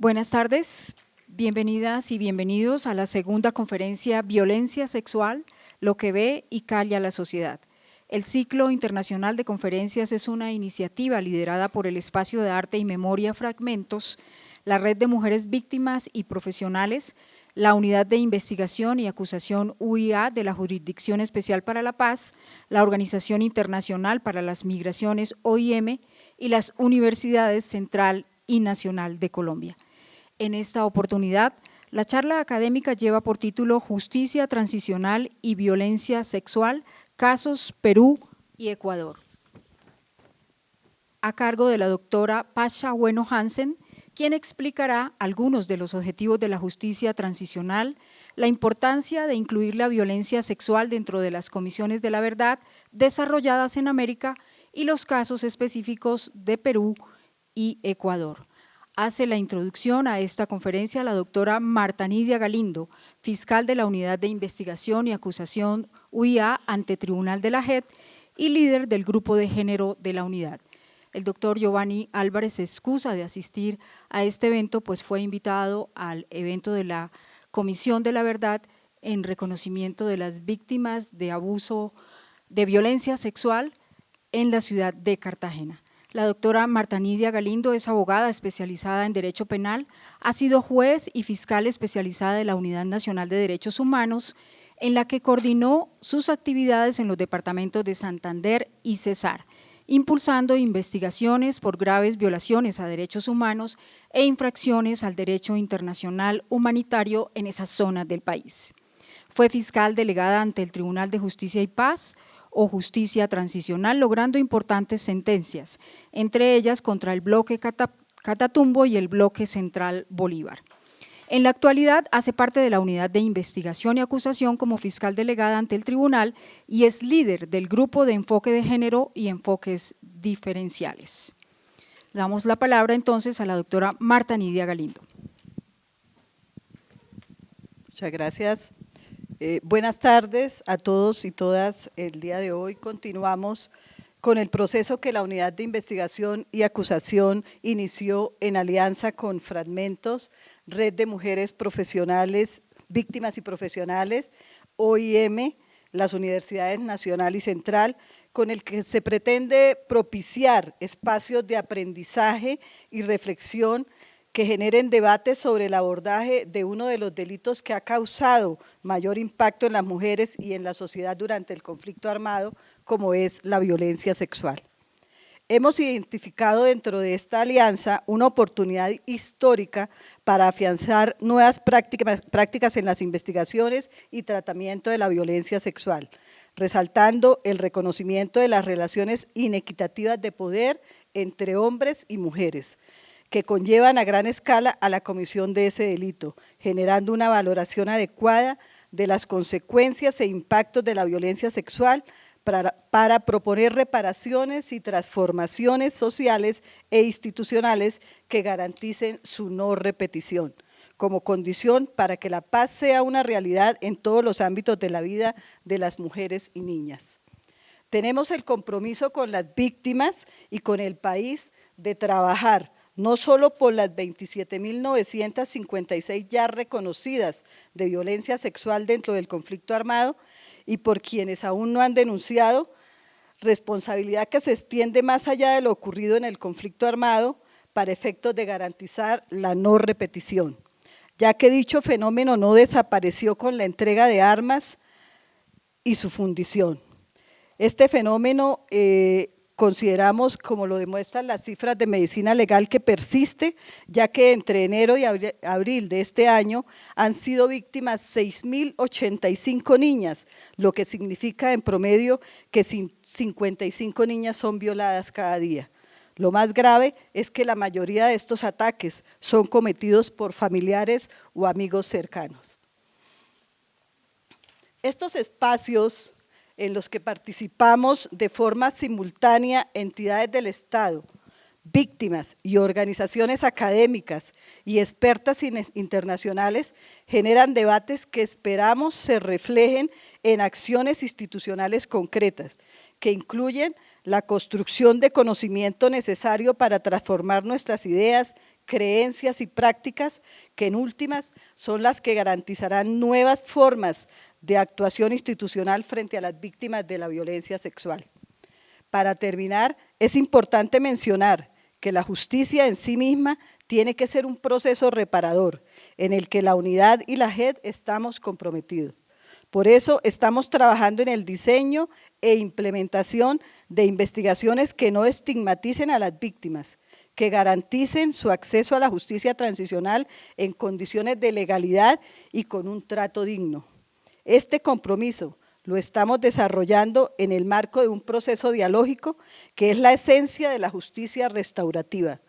Buenas tardes, bienvenidas y bienvenidos a la segunda conferencia Violencia Sexual, lo que ve y calla la sociedad. El ciclo internacional de conferencias es una iniciativa liderada por el Espacio de Arte y Memoria Fragmentos, la Red de Mujeres Víctimas y Profesionales, la Unidad de Investigación y Acusación UIA de la Jurisdicción Especial para la Paz, la Organización Internacional para las Migraciones OIM y las Universidades Central y Nacional de Colombia. En esta oportunidad, la charla académica lleva por título Justicia Transicional y Violencia Sexual, casos Perú y Ecuador, a cargo de la doctora Pasha Bueno Hansen, quien explicará algunos de los objetivos de la justicia transicional, la importancia de incluir la violencia sexual dentro de las comisiones de la verdad desarrolladas en América y los casos específicos de Perú y Ecuador. Hace la introducción a esta conferencia la doctora Marta Nidia Galindo, fiscal de la Unidad de Investigación y Acusación UIA ante Tribunal de la JEP y líder del grupo de género de la unidad. El doctor Giovanni Álvarez se excusa de asistir a este evento, pues fue invitado al evento de la Comisión de la Verdad en reconocimiento de las víctimas de abuso de violencia sexual en la ciudad de Cartagena. La doctora Marta Nidia Galindo es abogada especializada en Derecho Penal, ha sido juez y fiscal especializada de la Unidad Nacional de Derechos Humanos, en la que coordinó sus actividades en los departamentos de Santander y Cesar, impulsando investigaciones por graves violaciones a derechos humanos e infracciones al derecho internacional humanitario en esas zonas del país. Fue fiscal delegada ante el Tribunal de Justicia y Paz o Justicia Transicional, logrando importantes sentencias, entre ellas contra el bloque Catatumbo y el bloque Central Bolívar. En la actualidad hace parte de la Unidad de Investigación y Acusación como fiscal delegada ante el tribunal y es líder del Grupo de Enfoque de Género y Enfoques Diferenciales. Damos la palabra entonces a la doctora Marta Nidia Galindo. Muchas gracias. Buenas tardes a todos y todas. El día de hoy continuamos con el proceso que la Unidad de Investigación y Acusación inició en alianza con Fragmentos, Red de Mujeres Profesionales, Víctimas y Profesionales, OIM, las Universidades Nacional y Central, con el que se pretende propiciar espacios de aprendizaje y reflexión que generen debates sobre el abordaje de uno de los delitos que ha causado mayor impacto en las mujeres y en la sociedad durante el conflicto armado, como es la violencia sexual. Hemos identificado dentro de esta alianza una oportunidad histórica para afianzar nuevas prácticas en las investigaciones y tratamiento de la violencia sexual, resaltando el reconocimiento de las relaciones inequitativas de poder entre hombres y mujeres, que conllevan a gran escala a la comisión de ese delito, generando una valoración adecuada de las consecuencias e impactos de la violencia sexual para proponer reparaciones y transformaciones sociales e institucionales que garanticen su no repetición, como condición para que la paz sea una realidad en todos los ámbitos de la vida de las mujeres y niñas. Tenemos el compromiso con las víctimas y con el país de trabajar no solo por las 27.956 ya reconocidas de violencia sexual dentro del conflicto armado y por quienes aún no han denunciado, responsabilidad que se extiende más allá de lo ocurrido en el conflicto armado para efectos de garantizar la no repetición, ya que dicho fenómeno no desapareció con la entrega de armas y su fundición. Este fenómeno consideramos, como lo demuestran las cifras de medicina legal, que persiste, ya que entre enero y abril de este año han sido víctimas 6.085 niñas, lo que significa en promedio que 55 niñas son violadas cada día. Lo más grave es que la mayoría de estos ataques son cometidos por familiares o amigos cercanos. Estos espacios en los que participamos de forma simultánea entidades del Estado, víctimas y organizaciones académicas y expertas internacionales, generan debates que esperamos se reflejen en acciones institucionales concretas, que incluyen la construcción de conocimiento necesario para transformar nuestras ideas, creencias y prácticas que en últimas son las que garantizarán nuevas formas de actuación institucional frente a las víctimas de la violencia sexual. Para terminar, es importante mencionar que la justicia en sí misma tiene que ser un proceso reparador en el que la unidad y la JED estamos comprometidos. Por eso estamos trabajando en el diseño e implementación de investigaciones que no estigmaticen a las víctimas, que garanticen su acceso a la justicia transicional en condiciones de legalidad y con un trato digno. Este compromiso lo estamos desarrollando en el marco de un proceso dialógico que es la esencia de la justicia restaurativa,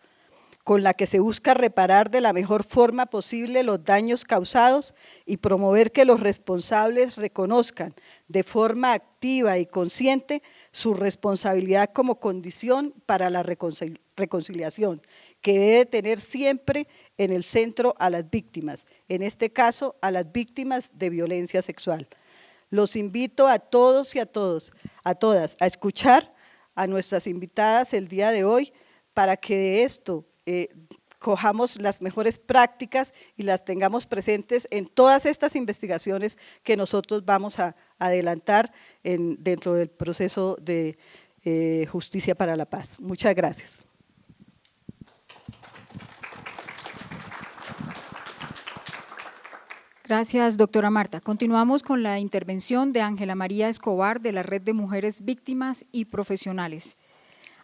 con la que se busca reparar de la mejor forma posible los daños causados y promover que los responsables reconozcan de forma activa y consciente su responsabilidad como condición para la reconciliación, que debe tener siempre en el centro a las víctimas, en este caso a las víctimas de violencia sexual. Los invito a todos y a todas a escuchar a nuestras invitadas el día de hoy para que de esto cojamos las mejores prácticas y las tengamos presentes en todas estas investigaciones que nosotros vamos a adelantar dentro del proceso de Justicia para la Paz. Muchas gracias. Gracias, doctora Marta. Continuamos con la intervención de Ángela María Escobar de la Red de Mujeres Víctimas y Profesionales.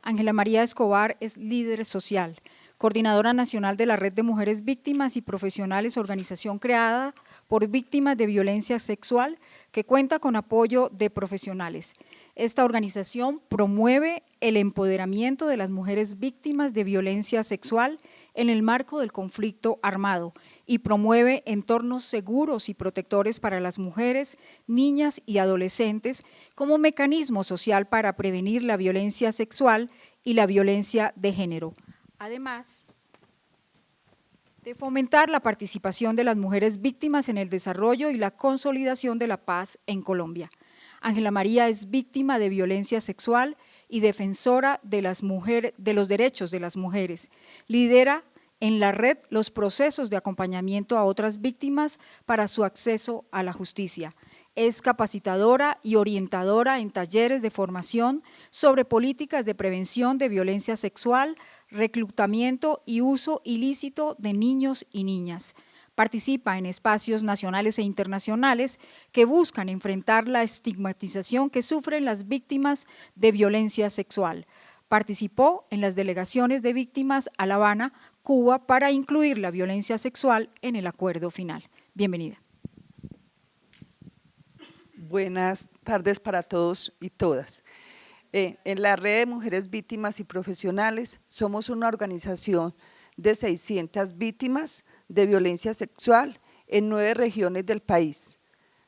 Ángela María Escobar es líder social, coordinadora nacional de la Red de Mujeres Víctimas y Profesionales, organización creada por víctimas de violencia sexual que cuenta con apoyo de profesionales. Esta organización promueve el empoderamiento de las mujeres víctimas de violencia sexual en el marco del conflicto armado y promueve entornos seguros y protectores para las mujeres, niñas y adolescentes como mecanismo social para prevenir la violencia sexual y la violencia de género. Además de fomentar la participación de las mujeres víctimas en el desarrollo y la consolidación de la paz en Colombia. Ángela María es víctima de violencia sexual y defensora de los derechos de las mujeres. Lidera en la red los procesos de acompañamiento a otras víctimas para su acceso a la justicia. Es capacitadora y orientadora en talleres de formación sobre políticas de prevención de violencia sexual, reclutamiento y uso ilícito de niños y niñas. Participa en espacios nacionales e internacionales que buscan enfrentar la estigmatización que sufren las víctimas de violencia sexual. Participó en las delegaciones de víctimas a La Habana, Cuba, para incluir la violencia sexual en el acuerdo final. Bienvenida. Buenas tardes para todos y todas. En la Red de Mujeres Víctimas y Profesionales somos una organización de 600 víctimas de violencia sexual en 9 regiones del país,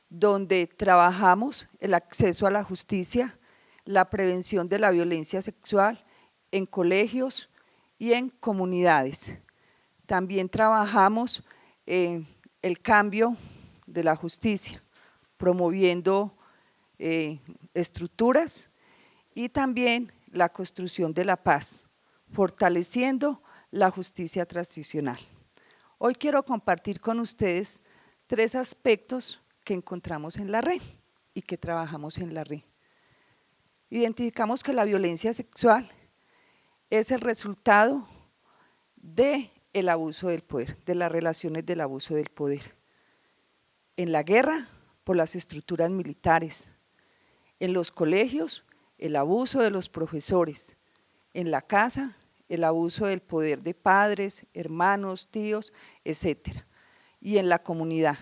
donde trabajamos el acceso a la justicia, la prevención de la violencia sexual en colegios y en comunidades. También trabajamos el cambio de la justicia, promoviendo estructuras y también la construcción de la paz, fortaleciendo la justicia transicional. Hoy quiero compartir con ustedes 3 aspectos que encontramos en la red y que trabajamos en la red. Identificamos que la violencia sexual es el resultado del abuso del poder, de las relaciones del abuso del poder. En la guerra, por las estructuras militares. En los colegios, el abuso de los profesores. En la casa, el abuso del poder de padres, hermanos, tíos, etcétera. Y en la comunidad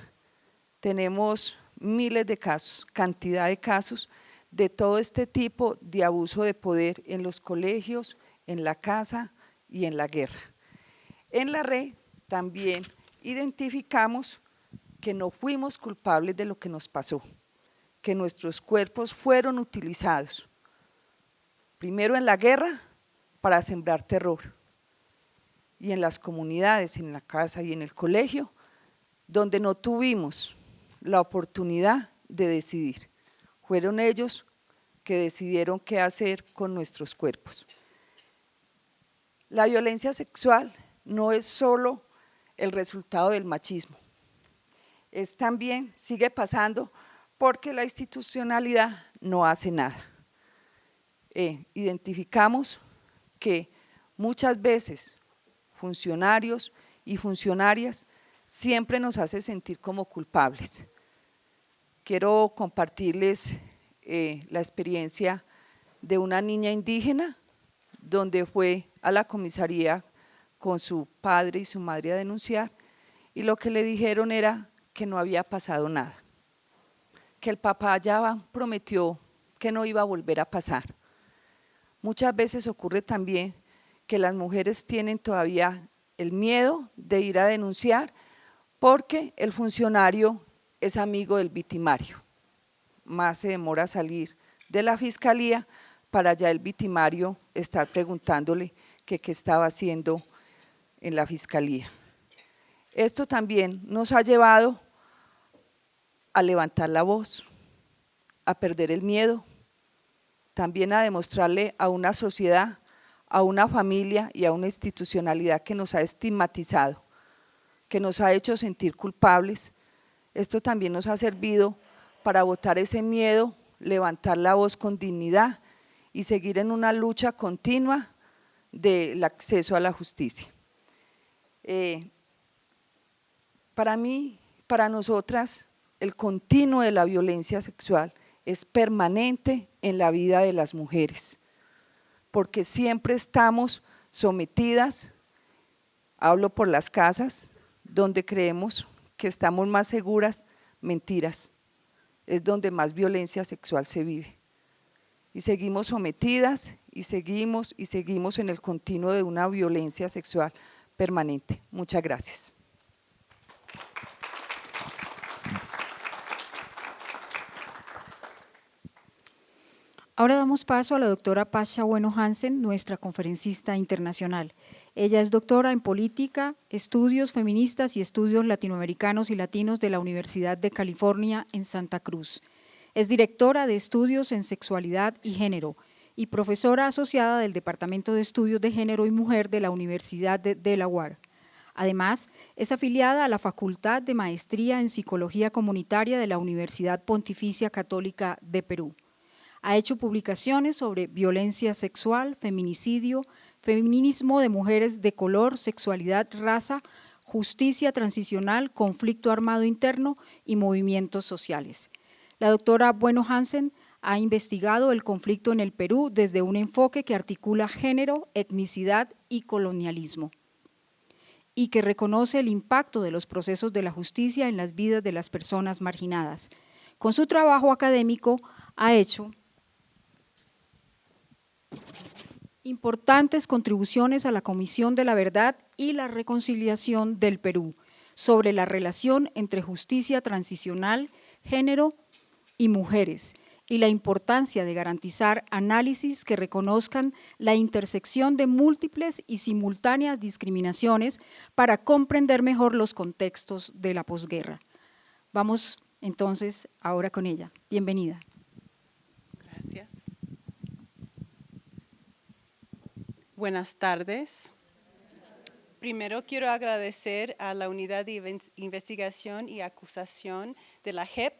tenemos miles de casos, cantidad de casos de todo este tipo de abuso de poder en los colegios, en la casa y en la guerra. En la red también identificamos que no fuimos culpables de lo que nos pasó, que nuestros cuerpos fueron utilizados, primero en la guerra para sembrar terror, y en las comunidades, en la casa y en el colegio, donde no tuvimos la oportunidad de decidir. Fueron ellos que decidieron qué hacer con nuestros cuerpos. La violencia sexual no es solo el resultado del machismo, es también, sigue pasando porque la institucionalidad no hace nada. Identificamos que muchas veces funcionarios y funcionarias siempre nos hace sentir como culpables. Quiero compartirles la experiencia de una niña indígena donde fue a la comisaría con su padre y su madre a denunciar y lo que le dijeron era que no había pasado nada, que el papá ya prometió que no iba a volver a pasar. Muchas veces ocurre también que las mujeres tienen todavía el miedo de ir a denunciar porque el funcionario es amigo del victimario. Más se demora a salir de la fiscalía para ya el victimario estar preguntándole que qué estaba haciendo en la fiscalía. Esto también nos ha llevado a levantar la voz, a perder el miedo, también a demostrarle a una sociedad, a una familia y a una institucionalidad que nos ha estigmatizado, que nos ha hecho sentir culpables. Esto también nos ha servido para botar ese miedo, levantar la voz con dignidad y seguir en una lucha continua del acceso a la justicia. Para mí, para nosotras, el continuo de la violencia sexual es permanente en la vida de las mujeres, porque siempre estamos sometidas, hablo por las casas, donde creemos que estamos más seguras, mentiras, es donde más violencia sexual se vive. Y seguimos sometidas y seguimos en el continuo de una violencia sexual permanente. Muchas gracias. Ahora damos paso a la doctora Pasha Bueno Hansen, nuestra conferencista internacional. Ella es doctora en Política, Estudios Feministas y Estudios Latinoamericanos y Latinos de la Universidad de California en Santa Cruz. Es directora de Estudios en Sexualidad y Género y profesora asociada del Departamento de Estudios de Género y Mujer de la Universidad de Delaware. Además, es afiliada a la Facultad de Maestría en Psicología Comunitaria de la Universidad Pontificia Católica de Perú. Ha hecho publicaciones sobre violencia sexual, feminicidio, feminismo de mujeres de color, sexualidad, raza, justicia transicional, conflicto armado interno y movimientos sociales. La doctora Bueno Hansen ha investigado el conflicto en el Perú desde un enfoque que articula género, etnicidad y colonialismo, y que reconoce el impacto de los procesos de la justicia en las vidas de las personas marginadas. Con su trabajo académico ha hecho importantes contribuciones a la Comisión de la Verdad y la Reconciliación del Perú sobre la relación entre justicia transicional, género y mujeres y la importancia de garantizar análisis que reconozcan la intersección de múltiples y simultáneas discriminaciones para comprender mejor los contextos de la posguerra. Vamos entonces ahora con ella. Bienvenida. Gracias. Buenas tardes. Primero quiero agradecer a la Unidad de Investigación y Acusación de la JEP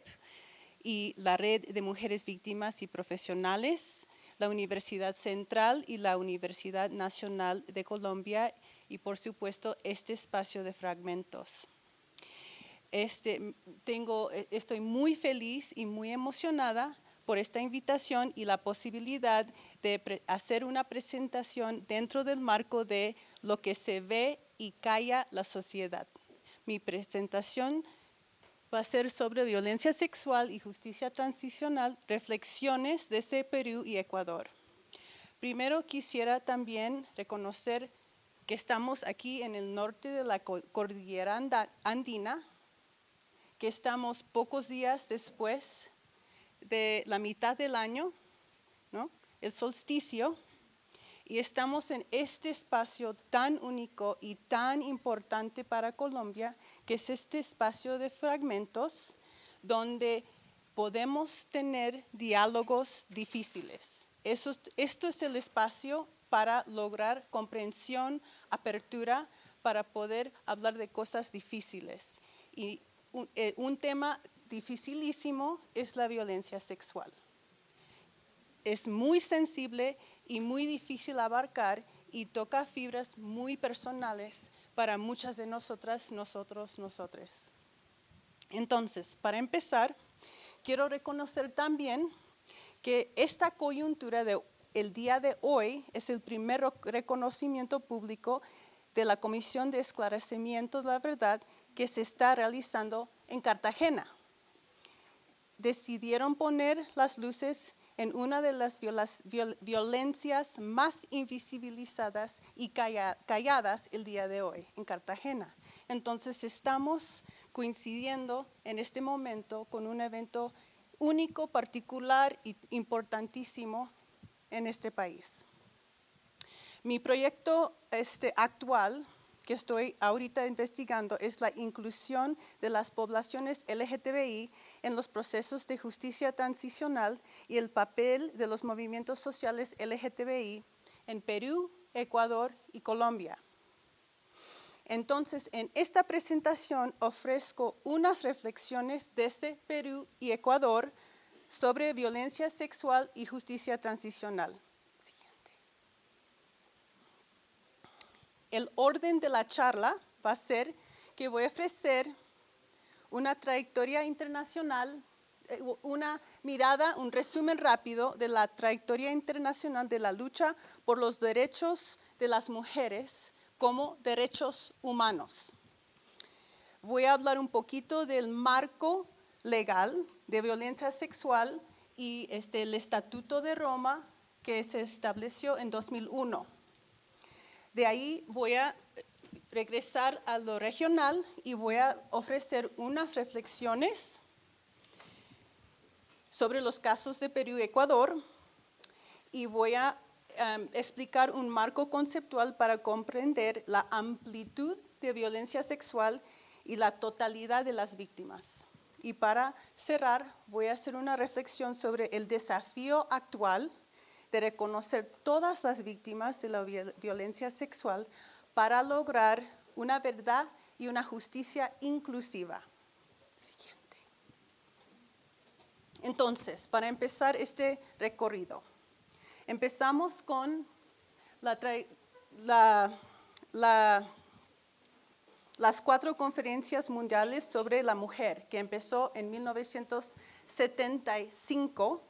y la Red de Mujeres Víctimas y Profesionales, la Universidad Central y la Universidad Nacional de Colombia y, por supuesto, este espacio de fragmentos. Estoy muy feliz y muy emocionada por esta invitación y la posibilidad de hacer una presentación dentro del marco de lo que se ve y calla la sociedad. Mi presentación va a ser sobre violencia sexual y justicia transicional, reflexiones desde Perú y Ecuador. Primero quisiera también reconocer que estamos aquí en el norte de la cordillera andina, que estamos pocos días después de la mitad del año, ¿no? El solsticio, y estamos en este espacio tan único y tan importante para Colombia, que es este espacio de fragmentos donde podemos tener diálogos difíciles. Esto es el espacio para lograr comprensión, apertura, para poder hablar de cosas difíciles. Y un tema dificilísimo es la violencia sexual. Es muy sensible y muy difícil abarcar y toca fibras muy personales para muchas de nosotras, nosotres. Entonces, para empezar, quiero reconocer también que esta coyuntura del día de hoy es el primer reconocimiento público de la Comisión de Esclarecimiento de la Verdad que se está realizando en Cartagena. Decidieron poner las luces en una de las violencias más invisibilizadas y calladas el día de hoy, en Cartagena. Entonces estamos coincidiendo en este momento con un evento único, particular e importantísimo en este país. Mi proyecto actual que estoy ahorita investigando es la inclusión de las poblaciones LGTBI en los procesos de justicia transicional y el papel de los movimientos sociales LGTBI en Perú, Ecuador y Colombia. Entonces, en esta presentación ofrezco unas reflexiones desde Perú y Ecuador sobre violencia sexual y justicia transicional. El orden de la charla va a ser que voy a ofrecer una trayectoria internacional, una mirada, un resumen rápido de la trayectoria internacional de la lucha por los derechos de las mujeres como derechos humanos. Voy a hablar un poquito del marco legal de violencia sexual y el Estatuto de Roma que se estableció en 2001. De ahí voy a regresar a lo regional y voy a ofrecer unas reflexiones sobre los casos de Perú y Ecuador y voy a explicar un marco conceptual para comprender la amplitud de violencia sexual y la totalidad de las víctimas. Y para cerrar, voy a hacer una reflexión sobre el desafío actual de reconocer todas las víctimas de la violencia sexual para lograr una verdad y una justicia inclusiva. Siguiente. Entonces, para empezar este recorrido, empezamos con las 4 conferencias mundiales sobre la mujer, que empezó en 1975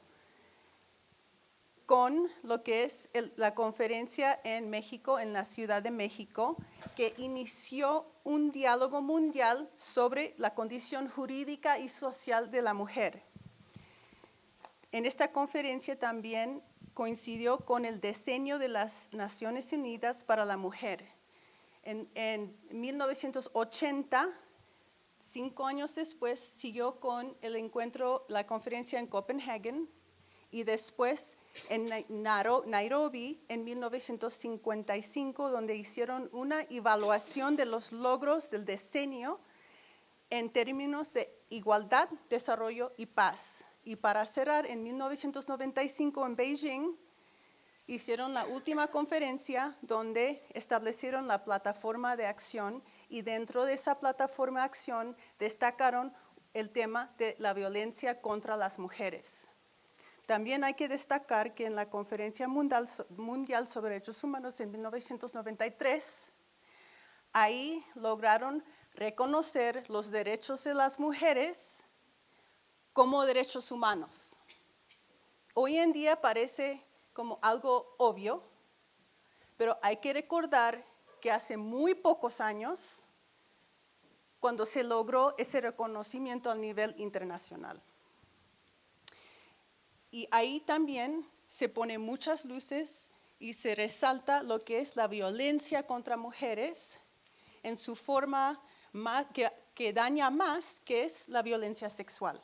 con lo que es la conferencia en México, en la Ciudad de México, que inició un diálogo mundial sobre la condición jurídica y social de la mujer. En esta conferencia también coincidió con el Decenio de las Naciones Unidas para la Mujer. En 1980, 5 años después, siguió con el encuentro, la conferencia en Copenhague, y después en Nairobi en 1955, donde hicieron una evaluación de los logros del decenio en términos de igualdad, desarrollo y paz. Y para cerrar, en 1995 en Beijing, hicieron la última conferencia donde establecieron la plataforma de acción y dentro de esa plataforma de acción destacaron el tema de la violencia contra las mujeres. También hay que destacar que en la Conferencia Mundial sobre Derechos Humanos en 1993, ahí lograron reconocer los derechos de las mujeres como derechos humanos. Hoy en día parece como algo obvio, pero hay que recordar que hace muy pocos años, cuando se logró ese reconocimiento a nivel internacional. Y ahí también se ponen muchas luces y se resalta lo que es la violencia contra mujeres en su forma que daña más, que es la violencia sexual.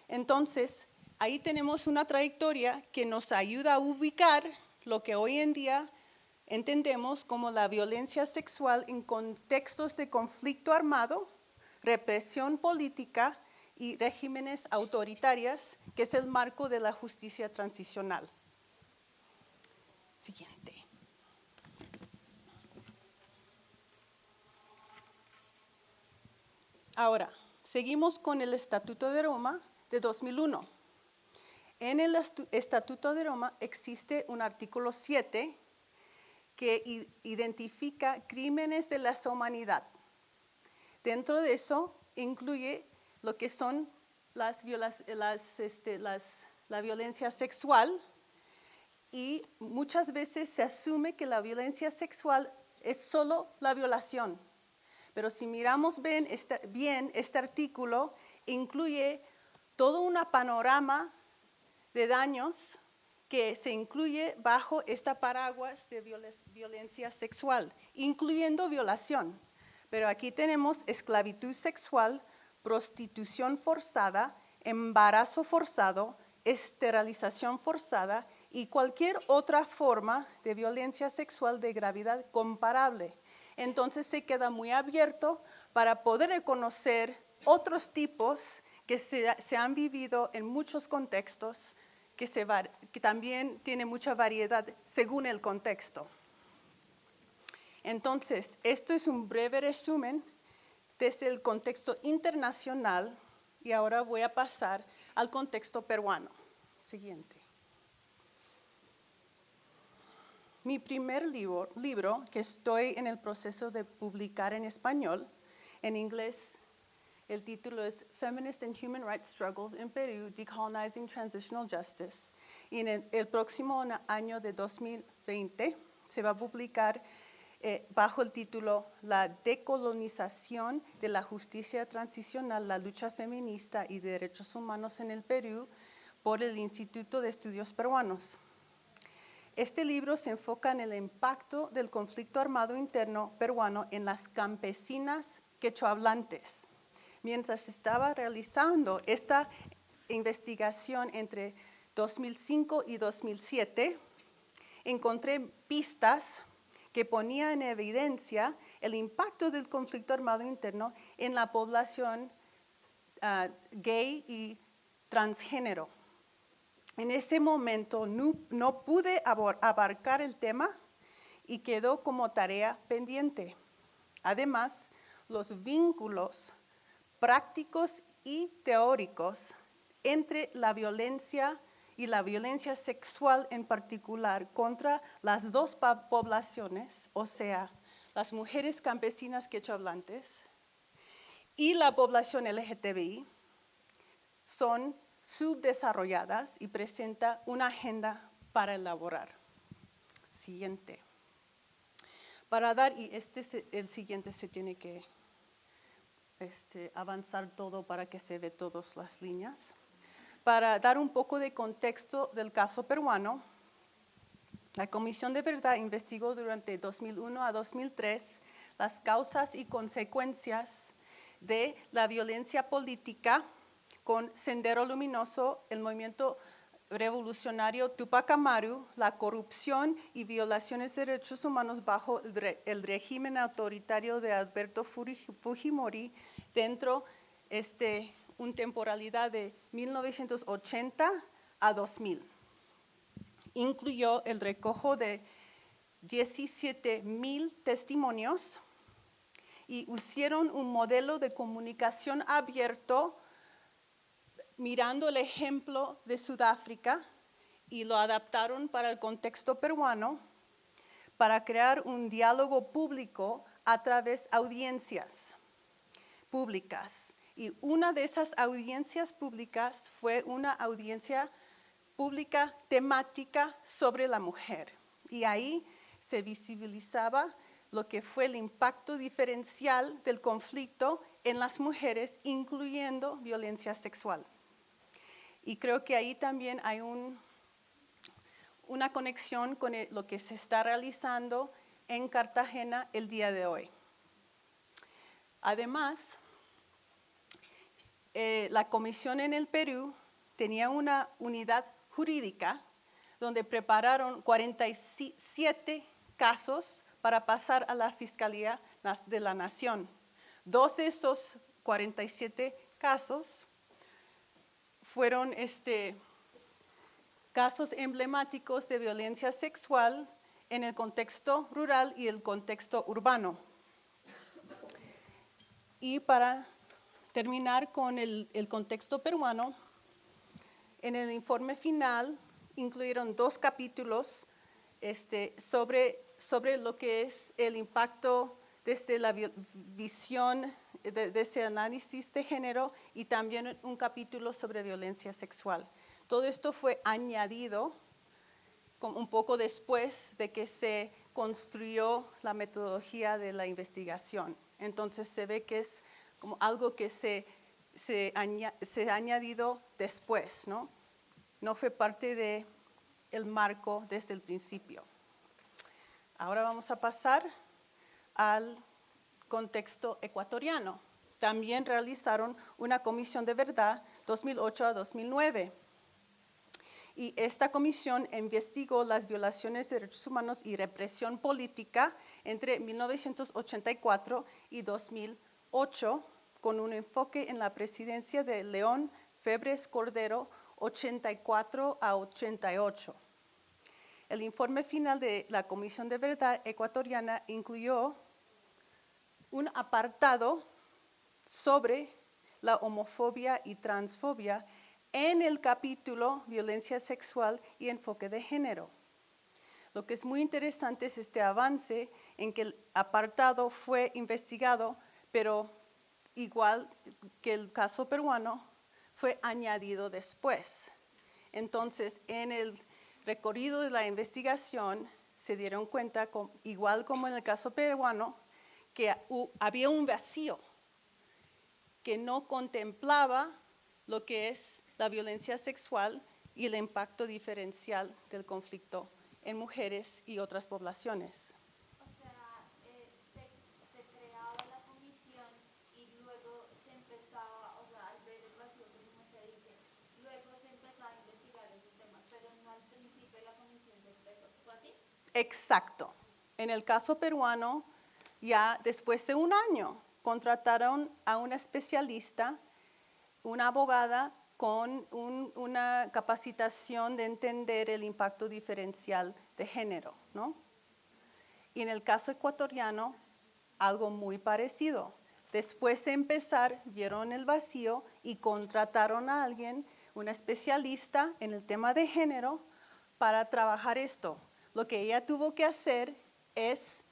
Entonces, ahí tenemos una trayectoria que nos ayuda a ubicar lo que hoy en día entendemos como la violencia sexual en contextos de conflicto armado, represión política y regímenes autoritarios, que es el marco de la justicia transicional. Siguiente. Ahora, seguimos con el Estatuto de Roma de 2001. En el Estatuto de Roma existe un artículo 7 que identifica crímenes de lesa humanidad. Dentro de eso incluye lo que son la violencia sexual, y muchas veces se asume que la violencia sexual es solo la violación. Pero si miramos bien este artículo, incluye todo un panorama de daños que se incluye bajo esta paraguas de violencia sexual, incluyendo violación. Pero aquí tenemos esclavitud sexual, prostitución forzada, embarazo forzado, esterilización forzada y cualquier otra forma de violencia sexual de gravedad comparable. Entonces se queda muy abierto para poder reconocer otros tipos que se han vivido en muchos contextos, que también tiene mucha variedad según el contexto. Entonces, esto es un breve resumen desde el contexto internacional y ahora voy a pasar al contexto peruano. Siguiente. Mi primer libro que estoy en el proceso de publicar en español, en inglés, el título es Feminist and Human Rights Struggles in Peru, Decolonizing Transitional Justice. Y en el próximo año de 2020 se va a publicar bajo el título La decolonización de la justicia transicional, la lucha feminista y derechos humanos en el Perú, por el Instituto de Estudios Peruanos. Este libro se enfoca en el impacto del conflicto armado interno peruano en las campesinas quechohablantes. Mientras estaba realizando esta investigación entre 2005 y 2007, encontré pistas que ponían en evidencia el impacto del conflicto armado interno en la población gay y transgénero. En ese momento no pude abarcar el tema y quedó como tarea pendiente. Además, los vínculos prácticos y teóricos entre la violencia y la violencia sexual en particular contra las dos poblaciones, o sea, las mujeres campesinas quechohablantes y la población LGTBI, son subdesarrolladas y presenta una agenda para elaborar. Siguiente. El siguiente se tiene que avanzar todo para que se ve todas las líneas. Para dar un poco de contexto del caso peruano, la Comisión de Verdad investigó durante 2001 a 2003 las causas y consecuencias de la violencia política con Sendero Luminoso, el movimiento revolucionario Tupac Amaru, la corrupción y violaciones de derechos humanos bajo el régimen autoritario de Alberto Fujimori dentro de una temporalidad de 1980 a 2000. Incluyó el recojo de 17,000 testimonios y usaron un modelo de comunicación abierto mirando el ejemplo de Sudáfrica y lo adaptaron para el contexto peruano para crear un diálogo público a través de audiencias públicas. Y una de esas audiencias públicas fue una audiencia pública temática sobre la mujer. Y ahí se visibilizaba lo que fue el impacto diferencial del conflicto en las mujeres, incluyendo violencia sexual. Y creo que ahí también hay una conexión con lo que se está realizando en Cartagena el día de hoy. Además, la comisión en el Perú tenía una unidad jurídica donde prepararon 47 casos para pasar a la Fiscalía de la Nación. 2 de esos 47 casos fueron casos emblemáticos de violencia sexual en el contexto rural y el contexto urbano. Y para terminar con el contexto peruano, en el informe final incluyeron 2 capítulos sobre lo que es el impacto desde la visión, desde el análisis de género, y también un capítulo sobre violencia sexual. Todo esto fue añadido un poco después de que se construyó la metodología de la investigación. Entonces se ve que es como algo que se ha añadido después, ¿no? No fue parte del marco desde el principio. Ahora vamos a pasar al contexto ecuatoriano. También realizaron una comisión de verdad 2008 a 2009. Y esta comisión investigó las violaciones de derechos humanos y represión política entre 1984 y 2008, con un enfoque en la presidencia de León Febres Cordero, 84 a 88. El informe final de la Comisión de Verdad ecuatoriana incluyó un apartado sobre la homofobia y transfobia en el capítulo Violencia Sexual y Enfoque de Género. Lo que es muy interesante es este avance en que el apartado fue investigado, pero igual que el caso peruano, fue añadido después. Entonces, en el recorrido de la investigación, se dieron cuenta, igual como en el caso peruano, que había un vacío que no contemplaba lo que es la violencia sexual y el impacto diferencial del conflicto en mujeres y otras poblaciones. O sea, se creaba la comisión y luego se empezaba, o sea, al ver el vacío, como se dice, luego se empezaba a investigar esos temas, pero no al principio la comisión se empezó. ¿Fue así? Exacto. En el caso peruano, ya después de un año, contrataron a una especialista, una abogada, con una capacitación de entender el impacto diferencial de género, ¿no? Y en el caso ecuatoriano, algo muy parecido. Después de empezar, vieron el vacío y contrataron a alguien, una especialista en el tema de género, para trabajar esto. Lo que ella tuvo que hacer es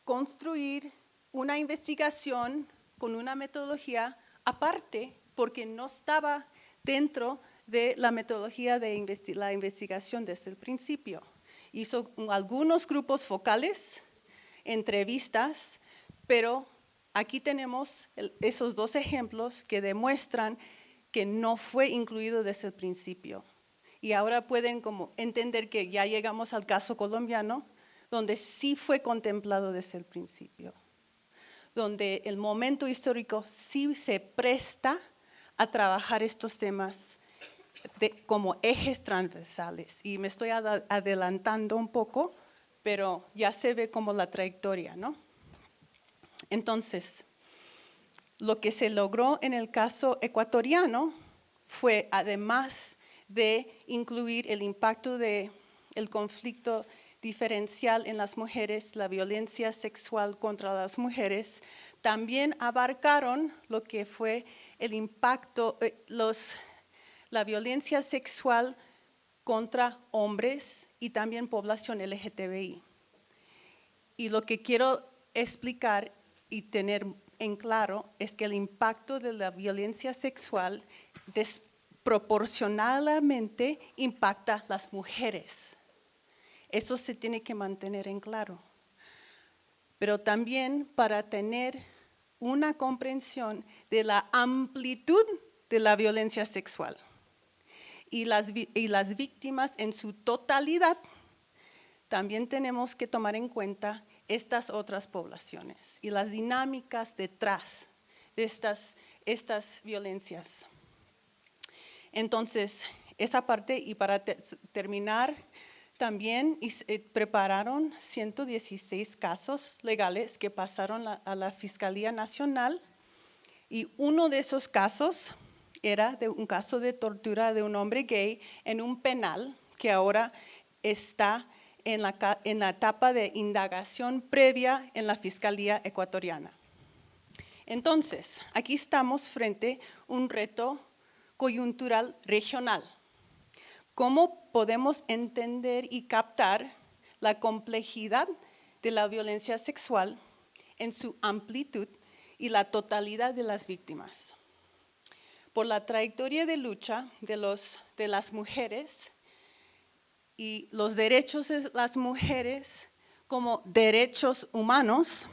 construir una investigación con una metodología aparte, porque no estaba dentro de la metodología de la investigación desde el principio. Hizo algunos grupos focales, entrevistas, pero aquí tenemos esos 2 ejemplos que demuestran que no fue incluido desde el principio. Y ahora pueden como entender que ya llegamos al caso colombiano, donde sí fue contemplado desde el principio, donde el momento histórico sí se presta a trabajar estos temas como ejes transversales. Y me estoy adelantando un poco, pero ya se ve como la trayectoria, ¿no? Entonces, lo que se logró en el caso ecuatoriano fue, además de incluir el impacto del conflicto diferencial en las mujeres, la violencia sexual contra las mujeres, también abarcaron lo que fue el impacto, la violencia sexual contra hombres y también población LGTBI. Y lo que quiero explicar y tener en claro es que el impacto de la violencia sexual desproporcionadamente impacta a las mujeres. Eso se tiene que mantener en claro. Pero también para tener una comprensión de la amplitud de la violencia sexual y las víctimas en su totalidad, también tenemos que tomar en cuenta estas otras poblaciones y las dinámicas detrás de estas violencias. Entonces, esa parte, y para terminar, también prepararon 116 casos legales que pasaron a la Fiscalía Nacional, y uno de esos casos era un caso de tortura de un hombre gay en un penal que ahora está en la etapa de indagación previa en la Fiscalía ecuatoriana. Entonces, aquí estamos frente a un reto coyuntural regional. ¿Cómo podemos entender y captar la complejidad de la violencia sexual en su amplitud y la totalidad de las víctimas? Por la trayectoria de lucha de las mujeres y los derechos de las mujeres como derechos humanos,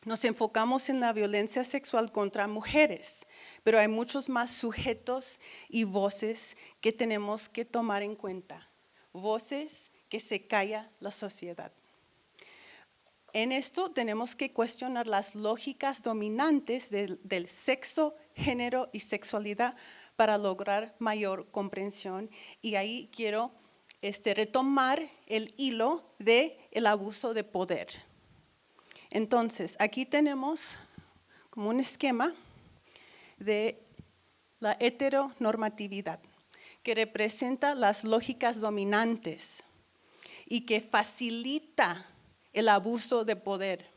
nos enfocamos en la violencia sexual contra mujeres, pero hay muchos más sujetos y voces que tenemos que tomar en cuenta, voces que se calla la sociedad. En esto tenemos que cuestionar las lógicas dominantes del sexo, género y sexualidad para lograr mayor comprensión. Y ahí quiero retomar el hilo del abuso de poder. Entonces, aquí tenemos como un esquema de la heteronormatividad, que representa las lógicas dominantes y que facilita el abuso de poder.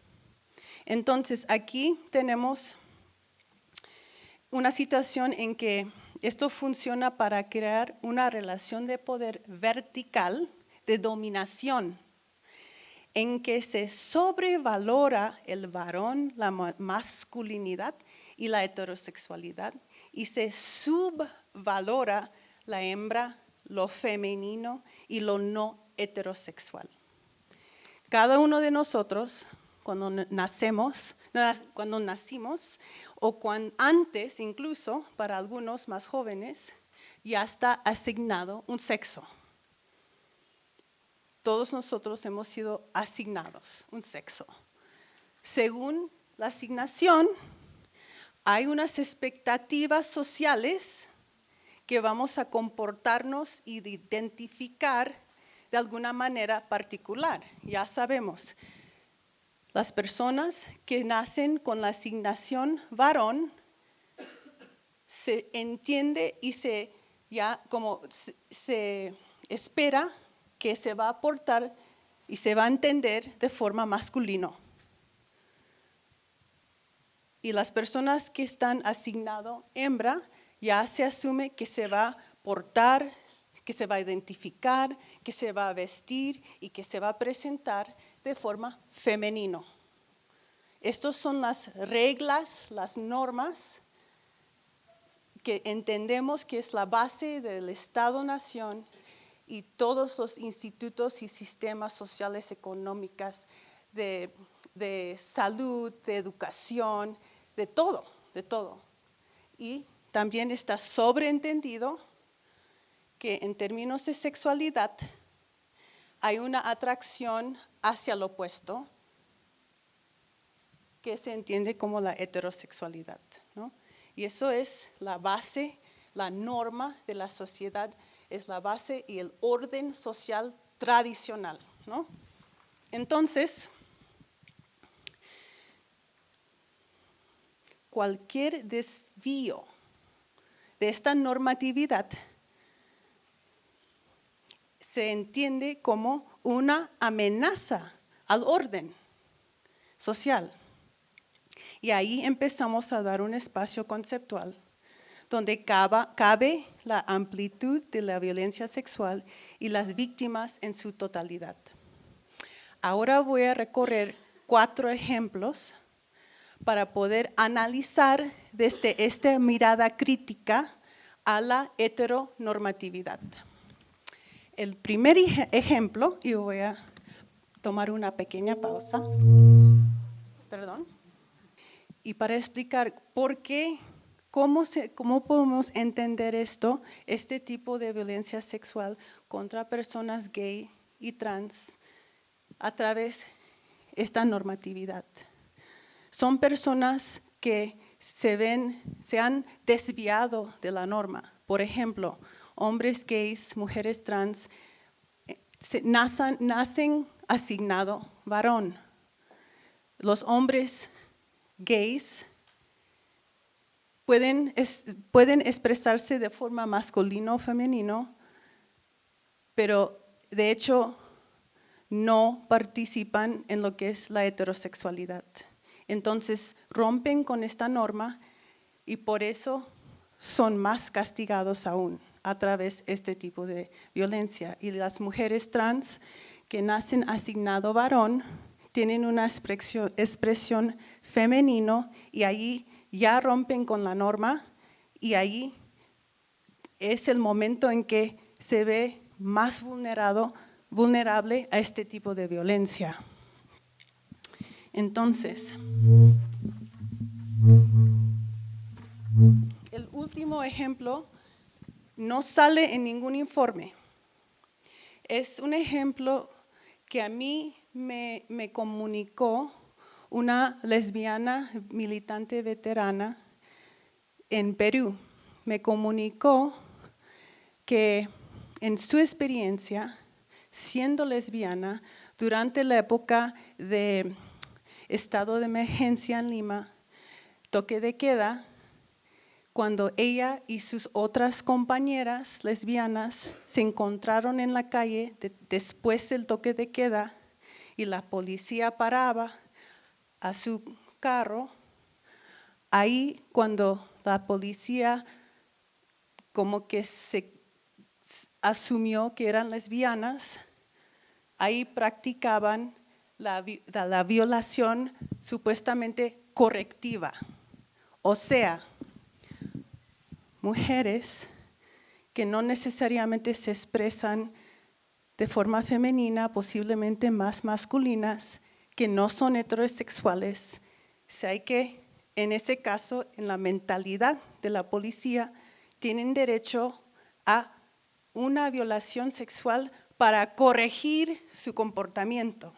Entonces, aquí tenemos una situación en que esto funciona para crear una relación de poder vertical de dominación, en que se sobrevalora el varón, la masculinidad y la heterosexualidad, y se subvalora la hembra, lo femenino y lo no heterosexual. Cada uno de nosotros, cuando nacimos, o antes incluso, para algunos más jóvenes, ya está asignado un sexo. Todos nosotros hemos sido asignados un sexo. Según la asignación, hay unas expectativas sociales que vamos a comportarnos y identificar de alguna manera particular. Ya sabemos, las personas que nacen con la asignación varón, se entiende y se espera que se va a portar y se va a entender de forma masculino. Y las personas que están asignado hembra, ya se asume que se va a portar, que se va a identificar, que se va a vestir y que se va a presentar de forma femenino. Estas son las reglas, las normas que entendemos que es la base del Estado-Nación y todos los institutos y sistemas sociales económicos de salud, de educación, de todo. Y también está sobreentendido que en términos de sexualidad hay una atracción hacia lo opuesto que se entiende como la heterosexualidad, ¿no? Y eso es la base, la norma de la sociedad, es la base y el orden social tradicional, ¿no? Entonces, cualquier desvío de esta normatividad se entiende como una amenaza al orden social. Y ahí empezamos a dar un espacio conceptual donde cabe la amplitud de la violencia sexual y las víctimas en su totalidad. Ahora voy a recorrer 4 ejemplos para poder analizar desde esta mirada crítica a la heteronormatividad. El primer ejemplo, y voy a tomar una pequeña pausa, y para explicar por qué, cómo podemos entender este tipo de violencia sexual contra personas gay y trans a través de esta normatividad. Son personas que se han desviado de la norma. Por ejemplo, hombres gays, mujeres trans, nacen asignado varón. Los hombres gays pueden expresarse de forma masculino o femenino, pero de hecho no participan en lo que es la heterosexualidad. Entonces rompen con esta norma y por eso son más castigados aún a través de este tipo de violencia. Y las mujeres trans que nacen asignado varón tienen una expresión femenino y ahí ya rompen con la norma y ahí es el momento en que se ve más vulnerable a este tipo de violencia. Entonces, el último ejemplo no sale en ningún informe. Es un ejemplo que a mí me comunicó una lesbiana militante veterana en Perú. Me comunicó que en su experiencia, siendo lesbiana, durante la época de estado de emergencia en Lima, toque de queda, cuando ella y sus otras compañeras lesbianas se encontraron en la calle después del toque de queda y la policía paraba a su carro, ahí cuando la policía como que se asumió que eran lesbianas, ahí practicaban la violación supuestamente correctiva. O sea, mujeres que no necesariamente se expresan de forma femenina, posiblemente más masculinas, que no son heterosexuales. O sea, hay que, en ese caso, en la mentalidad de la policía, tienen derecho a una violación sexual para corregir su comportamiento.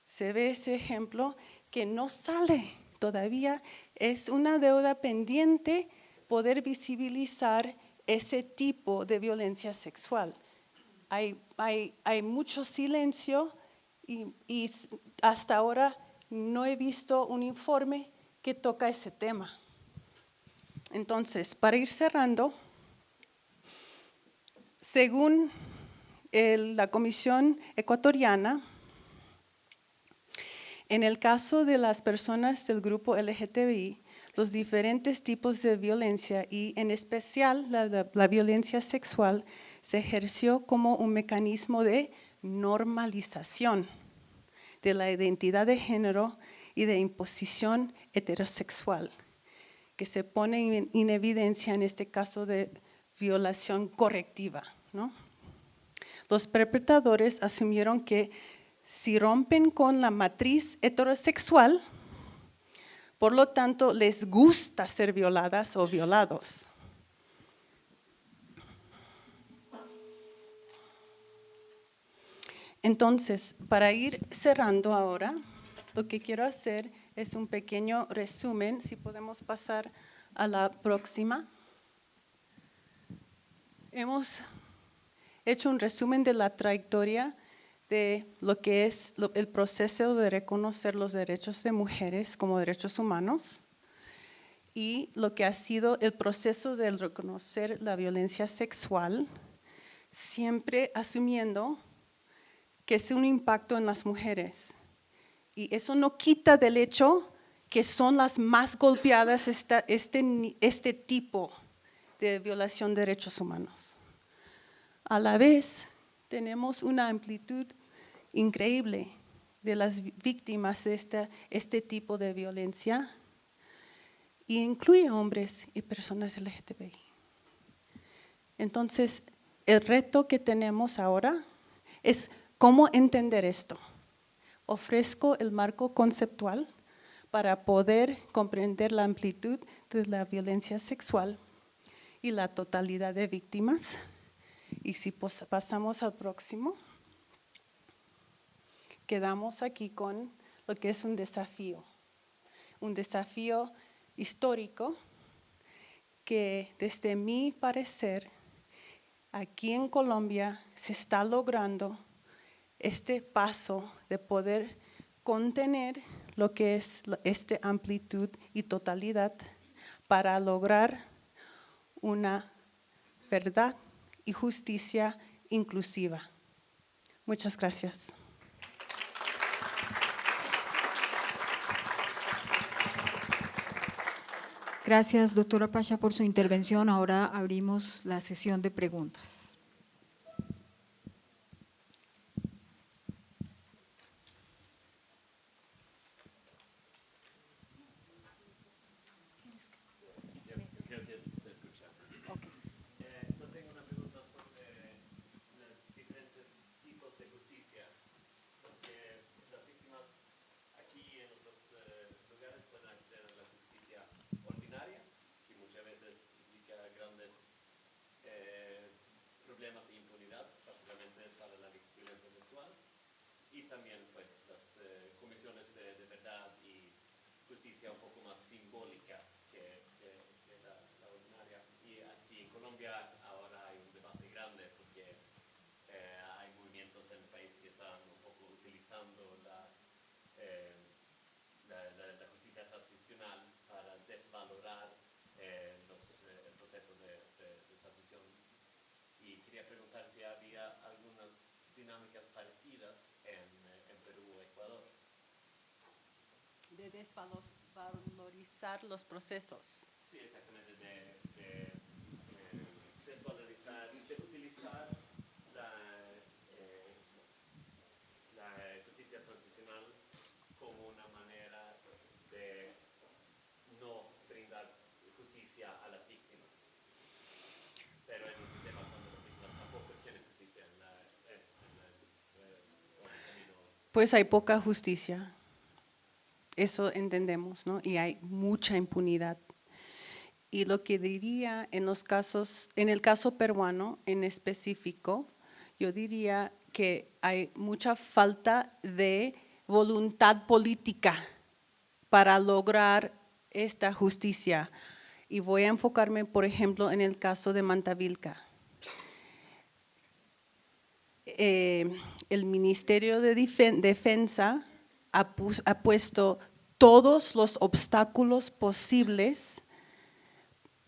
Se ve ese ejemplo que no sale todavía, es una deuda pendiente poder visibilizar ese tipo de violencia sexual. Hay mucho silencio y hasta ahora no he visto un informe que toca ese tema. Entonces, para ir cerrando, según la Comisión Ecuatoriana, en el caso de las personas del grupo LGTBI, los diferentes tipos de violencia y en especial la violencia sexual se ejerció como un mecanismo de normalización de la identidad de género y de imposición heterosexual, que se pone en evidencia en este caso de violación correctiva, ¿no? Los perpetradores asumieron que si rompen con la matriz heterosexual, por lo tanto, les gusta ser violadas o violados. Entonces, para ir cerrando ahora, lo que quiero hacer es un pequeño resumen, si podemos pasar a la próxima. Hemos hecho un resumen de la trayectoria de lo que es el proceso de reconocer los derechos de mujeres como derechos humanos y lo que ha sido el proceso de reconocer la violencia sexual, siempre asumiendo que es un impacto en las mujeres. Y eso no quita del hecho que son las más golpeadas este tipo de violación de derechos humanos. A la vez, tenemos una amplitud increíble de las víctimas de este tipo de violencia y incluye hombres y personas LGTBI. Entonces, el reto que tenemos ahora es cómo entender esto. Ofrezco el marco conceptual para poder comprender la amplitud de la violencia sexual y la totalidad de víctimas. Y si pasamos al próximo, quedamos aquí con lo que es un desafío histórico que desde mi parecer aquí en Colombia se está logrando este paso de poder contener lo que es esta amplitud y totalidad para lograr una verdad y justicia inclusiva. Muchas gracias. Gracias, doctora Pasha, por su intervención. Ahora abrimos la sesión de preguntas. Yo tengo una pregunta sobre los diferentes tipos de justicia, porque las víctimas aquí en otros lugares pueden acceder a la justicia ordinaria, que muchas veces implica grandes problemas de impunidad, particularmente para la violencia sexual, y también pues las comisiones de verdad y justicia un poco más simbólica que la ordinaria. Y aquí en Colombia ahora hay un debate grande porque hay movimientos en el país que están un poco utilizando la justicia transicional para desvalorar el proceso de transición. Y quería preguntar si había algunas dinámicas parecidas en Perú o Ecuador. De desvalorizar los procesos. Sí, exactamente, de desvalorizar, de utilizar la justicia transicional como una manera de no brindar justicia a las víctimas. Pero en un sistema cuando las víctimas tampoco tienen justicia en el camino. Pues hay poca justicia. Eso entendemos, ¿no? Y hay mucha impunidad. Y lo que diría en el caso peruano en específico, yo diría que hay mucha falta de voluntad política para lograr esta justicia. Y voy a enfocarme, por ejemplo, en el caso de Mantavilca. El Ministerio de Defensa ha puesto todos los obstáculos posibles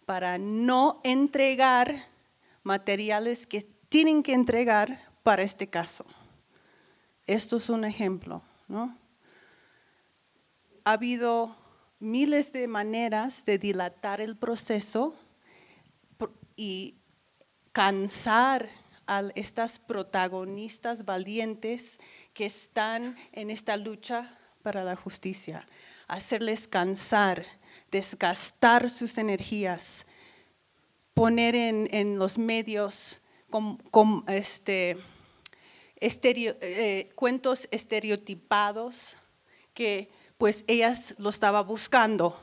para no entregar materiales que tienen que entregar para este caso. Esto es un ejemplo, ¿no? Ha habido miles de maneras de dilatar el proceso y cansar a estas protagonistas valientes que están en esta lucha para la justicia, hacerles cansar, desgastar sus energías, poner en los medios cuentos estereotipados que pues ellas lo estaban buscando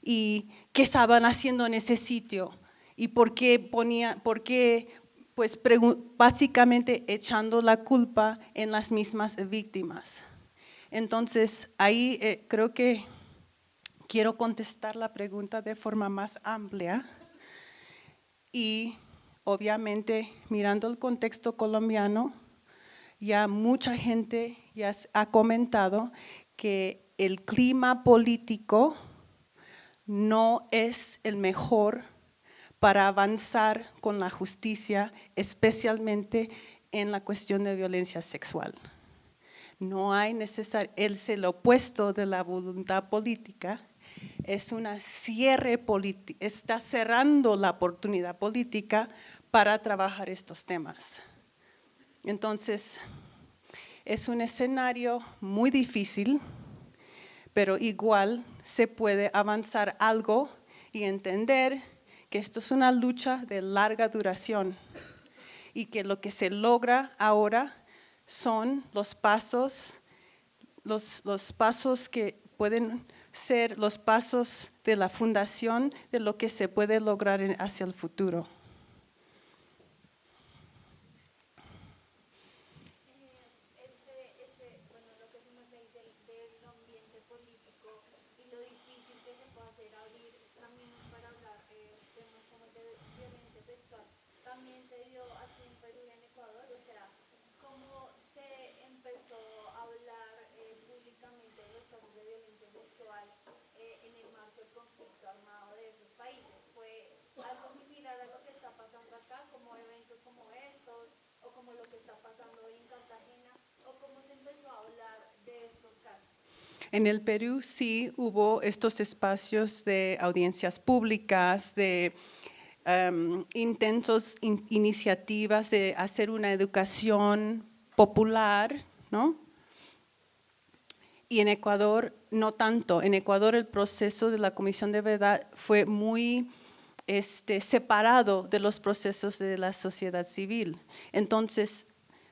y qué estaban haciendo en ese sitio y por qué pues básicamente echando la culpa en las mismas víctimas. Entonces, ahí creo que quiero contestar la pregunta de forma más amplia y obviamente mirando el contexto colombiano, ya mucha gente ya ha comentado que el clima político no es el mejor para avanzar con la justicia, especialmente en la cuestión de violencia sexual. No hay es el opuesto de la voluntad política, es una cierre política, está cerrando la oportunidad política para trabajar estos temas. Entonces, es un escenario muy difícil, pero igual se puede avanzar algo y entender que esto es una lucha de larga duración y que lo que se logra ahora son los pasos que pueden ser los pasos de la fundación de lo que se puede lograr hacia el futuro. Bueno, lo que se nos dice del ambiente político y lo difícil que se puede hacer abrir caminos para hablar temas como el de violencia sexual, también se dio así en Perú y en Ecuador, o sea, cómo se empezó a hablar públicamente de los casos de violencia sexual en el marco del conflicto armado de esos países. ¿Fue algo similar a lo que está pasando acá, como eventos como estos, o como lo que está pasando hoy en Cartagena, o cómo se empezó a hablar de estos casos? En el Perú sí hubo estos espacios de audiencias públicas, de intentos, iniciativas de hacer una educación popular, ¿no? Y en Ecuador no tanto. En Ecuador el proceso de la Comisión de Verdad fue muy separado de los procesos de la sociedad civil. Entonces,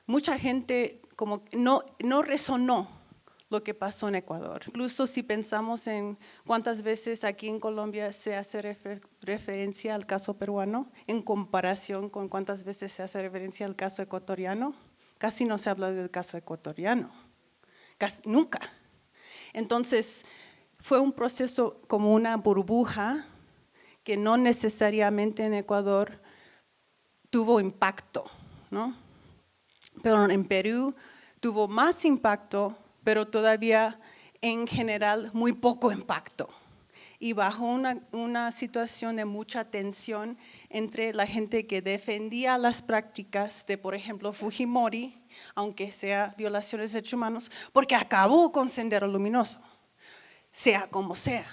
mucha gente como no resonó lo que pasó en Ecuador. Incluso si pensamos en cuántas veces aquí en Colombia se hace referencia al caso peruano en comparación con cuántas veces se hace referencia al caso ecuatoriano, casi no se habla del caso ecuatoriano, casi nunca. Entonces, fue un proceso como una burbuja que no necesariamente en Ecuador tuvo impacto, ¿no? Pero en Perú tuvo más impacto, pero todavía en general muy poco impacto. Y bajo una situación de mucha tensión entre la gente que defendía las prácticas de, por ejemplo, Fujimori, aunque sea violaciones de derechos humanos, porque acabó con Sendero Luminoso, sea como sea.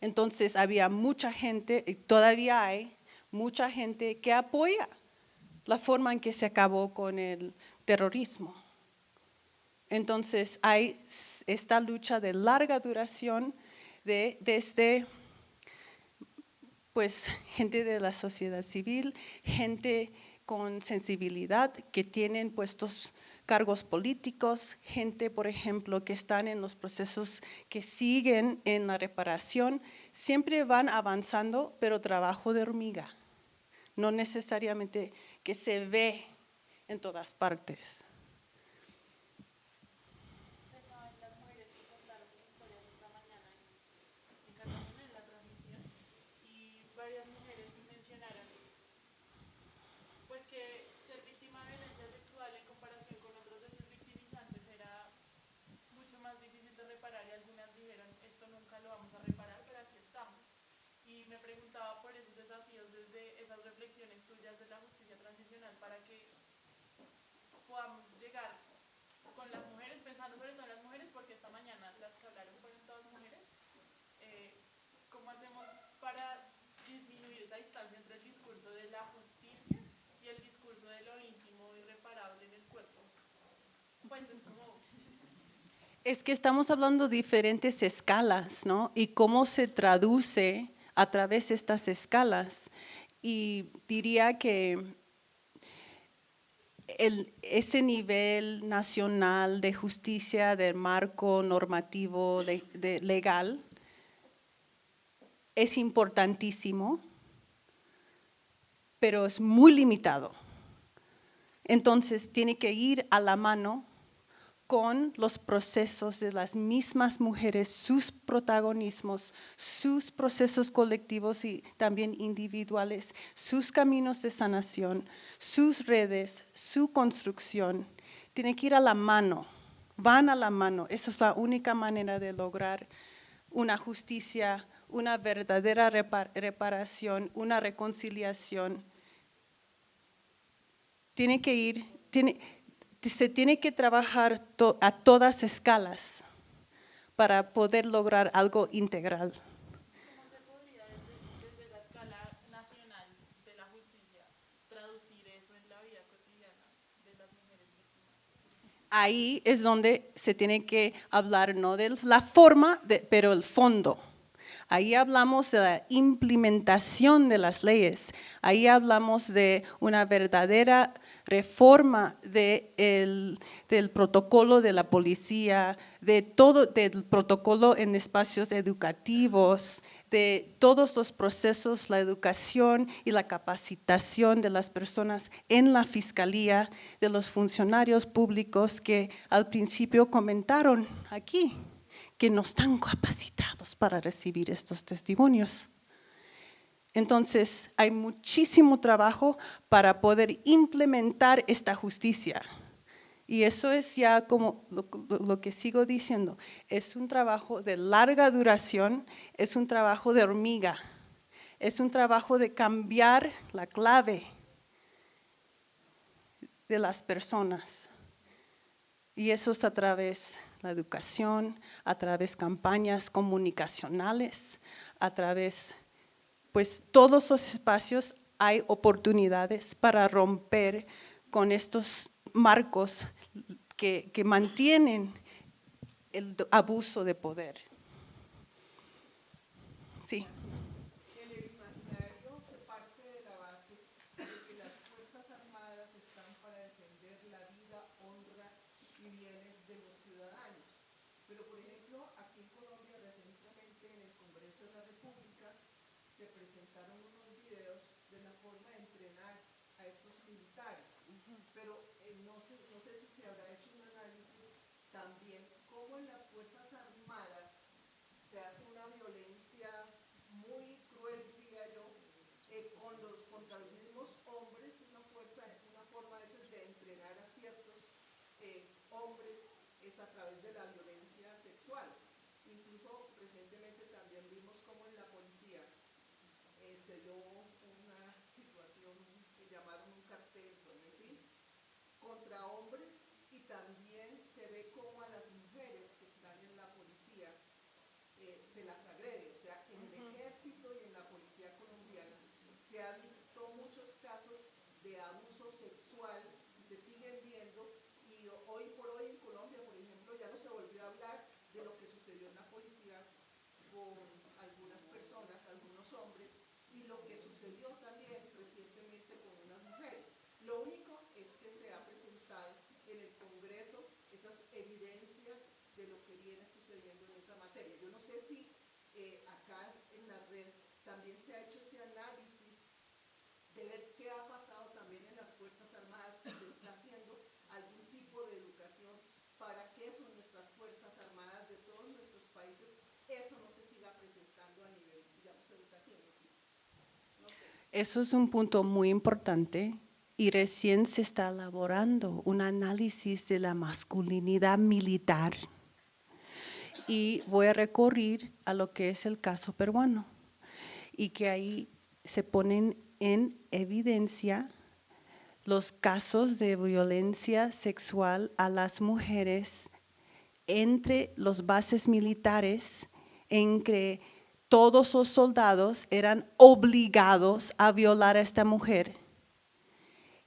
Entonces había mucha gente, y todavía hay mucha gente que apoya la forma en que se acabó con el terrorismo. Entonces hay esta lucha de larga duración desde pues, gente de la sociedad civil, gente con sensibilidad que tienen puestos cargos políticos, gente, por ejemplo, que están en los procesos que siguen en la reparación, siempre van avanzando, pero trabajo de hormiga, no necesariamente que se ve en todas partes. Me preguntaba por esos desafíos desde esas reflexiones tuyas de la justicia transicional para que podamos llegar con las mujeres, pensando sobre todo en las mujeres, porque esta mañana las que hablaron fueron todas mujeres. ¿Cómo hacemos para disminuir esa distancia entre el discurso de la justicia y el discurso de lo íntimo y irreparable en el cuerpo? Pues es como… Es que estamos hablando de diferentes escalas, ¿no? Y cómo se traduce a través de estas escalas. Y diría que ese nivel nacional de justicia, del marco normativo legal, es importantísimo, pero es muy limitado. Entonces, tiene que ir a la mano con los procesos de las mismas mujeres, sus protagonismos, sus procesos colectivos y también individuales, sus caminos de sanación, sus redes, su construcción. Tiene que ir a la mano, van a la mano. Esa es la única manera de lograr una justicia, una verdadera reparación, una reconciliación. Se tiene que trabajar a todas escalas para poder lograr algo integral. ¿Cómo se podría desde la escala nacional de la justicia traducir eso en la vida cotidiana de las mujeres víctimas? Ahí es donde se tiene que hablar no de la forma, pero el fondo. Ahí hablamos de la implementación de las leyes, ahí hablamos de una verdadera reforma del protocolo de la policía, del protocolo en espacios educativos, de todos los procesos, la educación y la capacitación de las personas en la fiscalía, de los funcionarios públicos que al principio comentaron aquí, que no están capacitados para recibir estos testimonios. Entonces, hay muchísimo trabajo para poder implementar esta justicia. Y eso es ya como lo que sigo diciendo, es un trabajo de larga duración, es un trabajo de hormiga, es un trabajo de cambiar la clave de las personas. Y eso es a través la educación, a través de campañas comunicacionales, a través, pues todos los espacios hay oportunidades para romper con estos marcos que mantienen el abuso de poder. Sí. En el imaginario se parte de la base de que las Fuerzas Armadas están para defender la vida, honra y bienes de los ciudadanos. Pero, por ejemplo, aquí en Colombia, recientemente en el Congreso de la República, se presentaron unos videos de la forma de entrenar a estos militares. Pero no sé si se habrá hecho un análisis también cómo en las Fuerzas Armadas se hace una violencia muy cruel, diría yo, contra los mismos hombres, una forma a veces de entrenar a ciertos hombres es a través de la violencia sexual. Incluso recientemente también vimos cómo en la policía se dio una situación que llamaron un cartel, bueno, en fin, contra hombres, y también se ve cómo a las mujeres que están en la policía se las agrede. O sea, en el ejército y en la policía colombiana se ha visto muchos casos de abuso sexual y se siguen viendo, y hoy por hoy en Colombia, por ejemplo, ya no se volvió a hablar de lo que sucedió en la policía con algunas personas, algunos hombres, y lo que sucedió también recientemente con unas mujeres. Lo único es que se ha presentado en el Congreso esas evidencias de lo que viene sucediendo en esa materia. Yo no sé si acá en la red también se ha hecho ese análisis de ver qué ha pasado también en las Fuerzas Armadas, si se está haciendo algún tipo de educación para que eso en nuestras Fuerzas Armadas de todos nuestros países, eso no se siga presentando a nivel, digamos, educativo. ¿Sí? No sé. Eso es un punto muy importante y recién se está elaborando un análisis de la masculinidad militar. Y voy a recurrir a lo que es el caso peruano y que ahí se ponen en evidencia los casos de violencia sexual a las mujeres entre los bases militares, en que todos los soldados eran obligados a violar a esta mujer.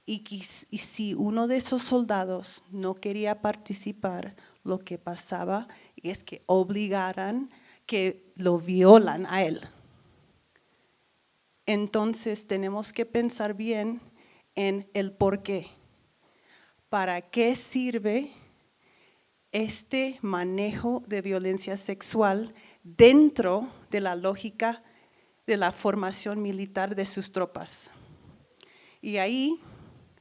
Y si uno de esos soldados no quería participar, lo que pasaba es que obligaran que lo violan a él. Entonces tenemos que pensar bien en el por qué. ¿Para qué sirve este manejo de violencia sexual dentro de la lógica de la formación militar de sus tropas? Y ahí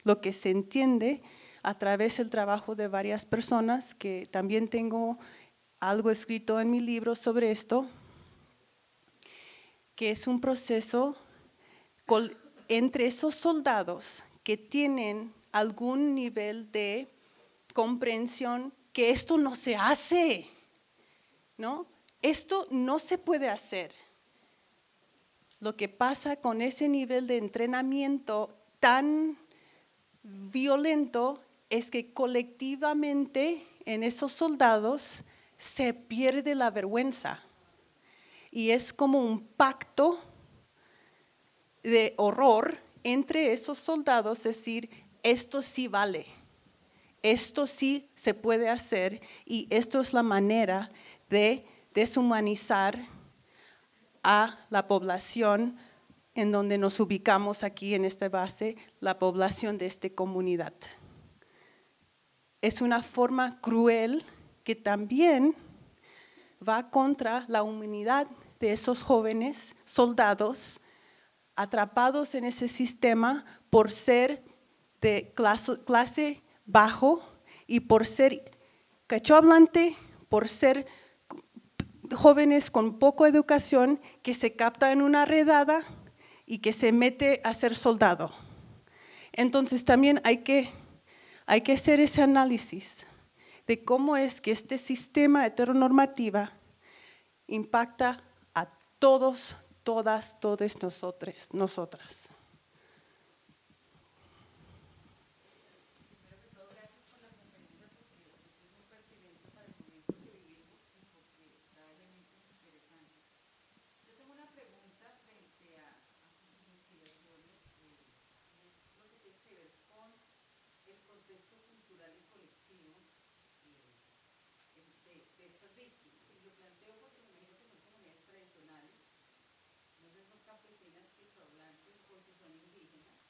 lo que se entiende a través del trabajo de varias personas, que también tengo algo escrito en mi libro sobre esto, que es un proceso entre esos soldados que tienen algún nivel de comprensión que esto no se hace, ¿no? Esto no se puede hacer. Lo que pasa con ese nivel de entrenamiento tan violento es que colectivamente en esos soldados se pierde la vergüenza y es como un pacto de horror entre esos soldados, es decir, esto sí vale, esto sí se puede hacer y esto es la manera de deshumanizar a la población en donde nos ubicamos aquí en esta base, la población de esta comunidad. Es una forma cruel que también va contra la humanidad de esos jóvenes soldados atrapados en ese sistema por ser de clase bajo y por ser cachohablante, por ser jóvenes con poca educación que se capta en una redada y que se mete a ser soldado. Entonces también hay que hacer ese análisis de cómo es que este sistema heteronormativa impacta a todos, todas, todes nosotras. personal y colectivo de estas víctimas. Y lo planteo porque me imagino que son comunidades tradicionales, no sé si son campesinas, quechohablantes o si son indígenas.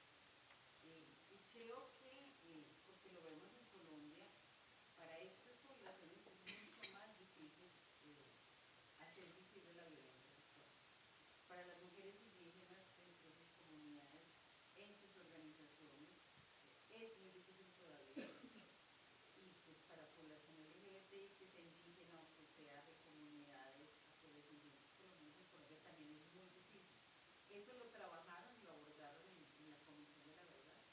Y creo que, porque lo vemos en Colombia, para estas poblaciones es mucho más difícil hacer visible la violencia sexual. Para las mujeres indígenas dentro de sus comunidades, en sus organizaciones, es muy difícil todavía. Y pues para población LGBTI, que sea indígena o que sea de comunidades afrodescendientes, por lo menos en Colombia también es muy difícil. ¿Eso lo trabajaron, lo abordaron en la Comisión de la Verdad?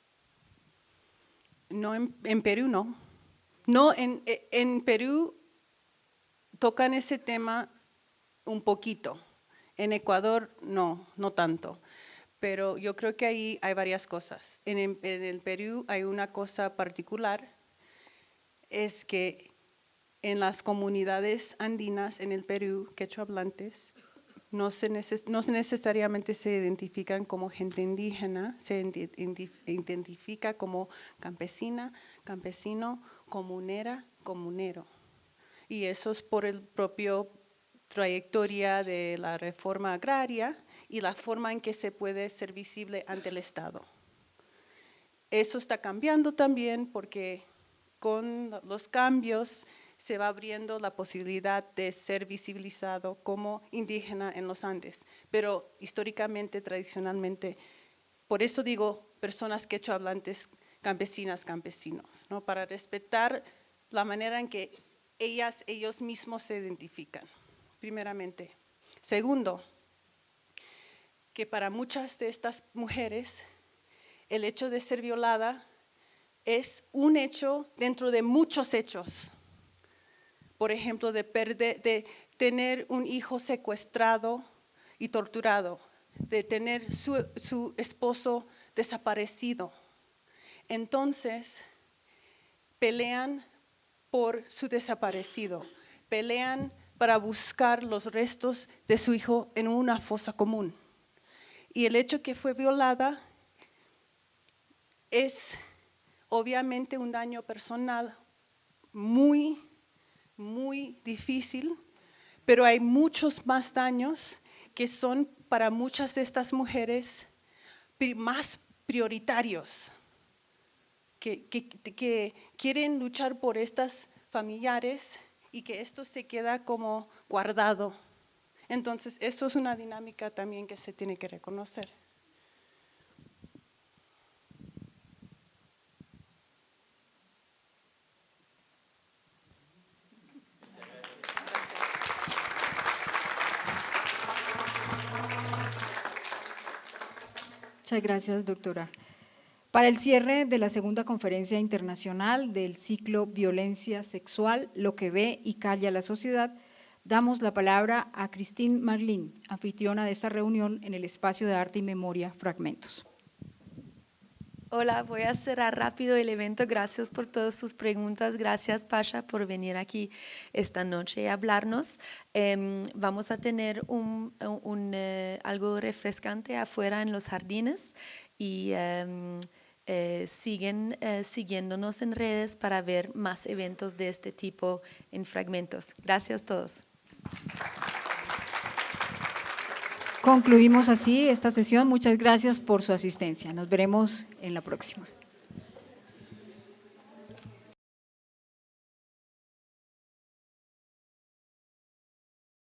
No, en Perú no. No, en Perú tocan ese tema un poquito. En Ecuador no tanto. Pero yo creo que ahí hay varias cosas. En el Perú hay una cosa particular, es que en las comunidades andinas en el Perú, quechohablantes, no necesariamente se identifican como gente indígena, se identifica como campesina, campesino, comunera, comunero. Y eso es por el propio trayectoria de la reforma agraria y la forma en que se puede ser visible ante el Estado. Eso está cambiando también porque con los cambios se va abriendo la posibilidad de ser visibilizado como indígena en los Andes, pero históricamente, tradicionalmente, por eso digo personas quechohablantes, campesinas, campesinos, ¿no? Para respetar la manera en que ellos mismos se identifican, primeramente. Segundo, que para muchas de estas mujeres, el hecho de ser violada es un hecho dentro de muchos hechos. Por ejemplo, de tener un hijo secuestrado y torturado, de tener su esposo desaparecido. Entonces, pelean por su desaparecido, pelean para buscar los restos de su hijo en una fosa común. Y el hecho que fue violada es obviamente un daño personal muy difícil, pero hay muchos más daños que son para muchas de estas mujeres más prioritarios, que quieren luchar por estas familiares y que esto se queda como guardado. Entonces, eso es una dinámica también que se tiene que reconocer. Muchas gracias, doctora. Para el cierre de la segunda conferencia internacional del ciclo Violencia Sexual, lo que ve y calla la sociedad, damos la palabra a Christine Marlin, anfitriona de esta reunión en el espacio de arte y memoria Fragmentos. Hola, voy a cerrar rápido el evento. Gracias por todas sus preguntas. Gracias, Pasha, por venir aquí esta noche y hablarnos. Vamos a tener algo refrescante afuera en los jardines y siguen siguiéndonos en redes para ver más eventos de este tipo en Fragmentos. Gracias a todos. Concluimos así esta sesión. Muchas gracias por su asistencia. Nos veremos en la próxima.